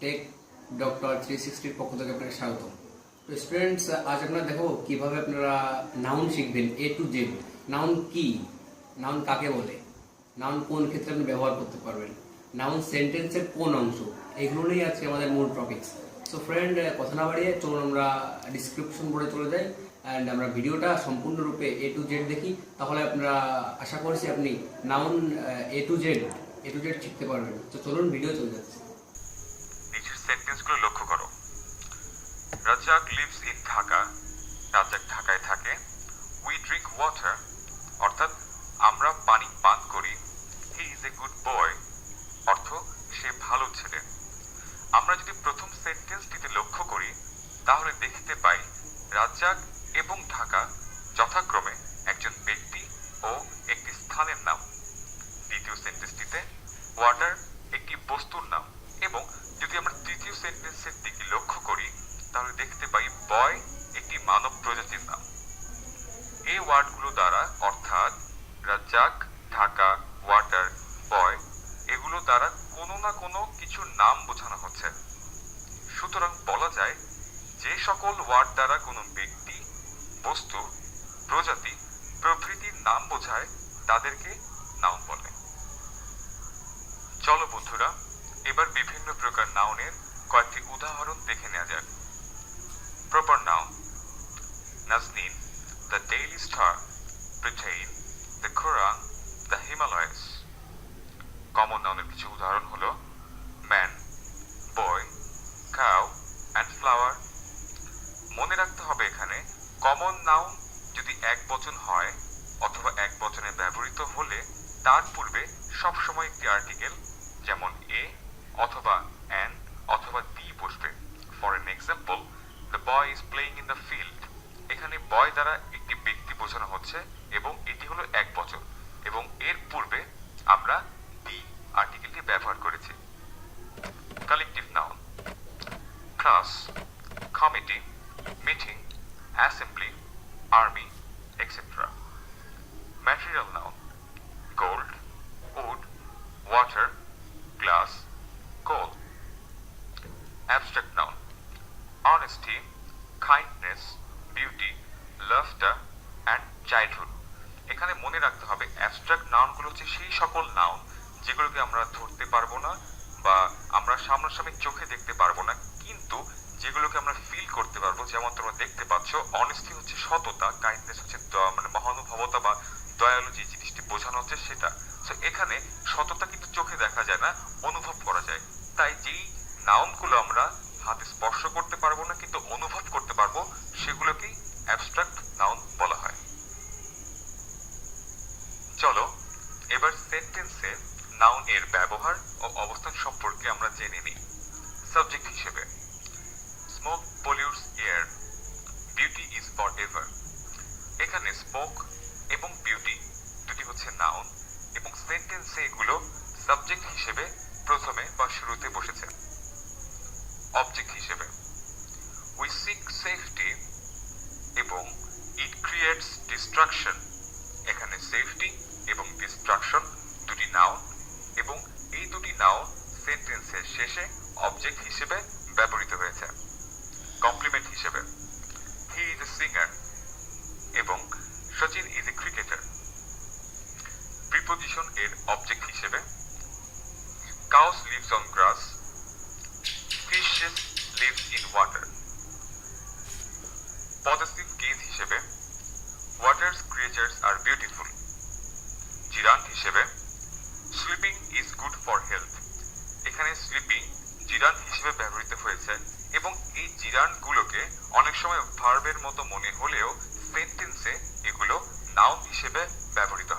Take doctor 360 পক্ষ থেকে আপনাকে স্বাগত। তো স্টুডেন্টস, আজ আমরা দেখো কিভাবে আপনারা নাউন শিখবেন এ টু জেড। নাউন কি, নাউন কাকে বলে, নাউন কোন ক্ষেত্রে আপনি ব্যবহার করতে পারবেন, নাউন সেন্টেন্সের কোন অংশ, এগুলো নিয়ে আজকে আমাদের মূল টপিকস। সো ফ্রেন্ড, কথা না বাড়িয়ে চলুন আমরা ডিসক্রিপশন বোর্ডে চলে যাই অ্যান্ড আমরা ভিডিওটা সম্পূর্ণরূপে এ টু জেড দেখি। তাহলে আপনারা আশা করছি আপনি নাউন এ টু জেড শিখতে পারবেন। তো চলুন, ভিডিও চলে যাচ্ছে। নিচের সেন্টেন্সগুলো লক্ষ্য করো। রাজ্জাক লিভস ইন ঢাকা, রাজ্জাক ঢাকায় থাকে। উই ড্রিঙ্ক ওয়াটার, অর্থাৎ আমরা পানি পান করি। He is a good boy, অর্থ সে ভালো ছেলে। আমরা যদি প্রথম সেন্টেন্সটিতে লক্ষ্য করি তাহলে দেখতে পাই রাজ্জাক এবং ঢাকা যথাক্রমে একজন ব্যক্তি ও একটি স্থানের নাম। দ্বিতীয় সেন্টেন্সটিতে ওয়াটার একটি বস্তুর নাম, এবং যদি আমরা তৃতীয় সেন্টেন্সের দিকে লক্ষ্য করি তাহলে দেখতে পাই বয় একটি মানব প্রজাতির নাম। এই ওয়ার্ডগুলো দ্বারা, অর্থাৎ রাজ্জাক, ঢাকা, ওয়াটার, বয়, এগুলো দ্বারা কোনো না কোনো কিছু নাম বোঝানো হচ্ছে। সুতরাং বলা যায় যে সকল ওয়ার্ড দ্বারা কোনো ব্যক্তি, বস্তু, প্রজাতি প্রভৃতির নাম বোঝায় তাদেরকে নাউন বলে। চলো বন্ধুরা, এবার বিভিন্ন প্রকার নাউনের কয়েকটি উদাহরণ দেখে নেওয়া যাক। Proper noun: Nazneen, the Daily Star, Britain, the Quran, the Himalayas. Common নাউনের কিছু উদাহরণ হলো man, boy, cow and flower. মনে রাখতে হবে এখানে কমন নাউন যদি একবচন হয় অথবা একবচনে ব্যবহৃত হলে তার পূর্বে সবসময় একটি আর্টিকেল, যেমন এ অথবা অ্যান অথবা দি বসবে। For an example, the boy is playing in the field. এখানে বয় দ্বারা একটি ব্যক্তি বোঝানো হচ্ছে এবং এটি হলো একবচন, এবং এর পূর্বে আমরা দি আর্টিকেলটি ব্যবহার করেছি। Collective noun: class, committee, meeting, assembly, army, etcetera. Material noun: gold, wood, water, glass, coal. Abstract noun: honesty, kindness, beauty, laughter and childhood. এখানে মনে রাখতে হবে অ্যাবস্ট্রাক্ট নাউনগুলো হচ্ছে সেই সকল নাউন যেগুলোকে আমরা ধরতে পারবো না বা আমরা সামনাসামনি চোখে দেখতে পারবো না, কিন্তু যেগুলোকে আমরা ফিল করতে পারবো। যেমন তোমরা দেখতে পাচ্ছ, অনেস্টি হচ্ছে সততা, কাইন্ডনেস হচ্ছে মহানুভবতা বা দয়ালু, যে জিনিসটি বোঝানো হচ্ছে সেটা। তো এখানে সততা কিন্তু চোখে দেখা যায় না, অনুভব করা যায়। তাই যেই নাউনগুলো আমরা হাতে স্পর্শ করতে পারবো না কিন্তু অনুভব করতে পারবো, সেগুলোকেই অ্যাবস্ট্রাক্ট নাউন বলা হয়। চলো এবার সেন্টেন্সে নাউন এর ব্যবহার ও অবস্থান সম্পর্কে আমরা জেনে নিই। সাবজেক্ট হিসেবে: smoke pollutes air, beauty is forever এভার। এখানে স্মোক এবং বিউটি দুটি হচ্ছে নাউন, এবং সেন্টেন্সে এগুলো সাবজেক্ট হিসেবে প্রথমে বা শুরুতে বসেছে। অবজেক্ট হিসেবে: উই সিক সেফটি এবং ইট ক্রিয়েটস ডিস্ট্রাকশন। এখানে সেফটি এবং ডিস্ট্রাকশন দুটি নাউন, এবং এই দুটি নাউন সেন্টেন্সের শেষে অবজেক্ট হিসেবে ব্যবহৃত হয়েছে। কমপ্লিমেন্ট হিসেবে: হি ইজ এ সিঙ্গার এবং Sachin is a cricketer. Preposition এর অবজেক্ট হিসেবে: cows leaves on grass, fishes lives in water. Possessive case হিসেবে: ওয়াটারস ক্রিয়েচার্স আর বিউটিফুল। জিরান্ট হিসেবে: sleeping is good for health. এখানে স্লিপিং জিরান্ট হিসেবে ব্যবহৃত হয়েছে, এবং এই জিরান্টগুলোকে অনেক সময় ভার্বের মতো মনে হলেও সেন্টেন্সে এগুলো নাউন হিসেবে ব্যবহৃত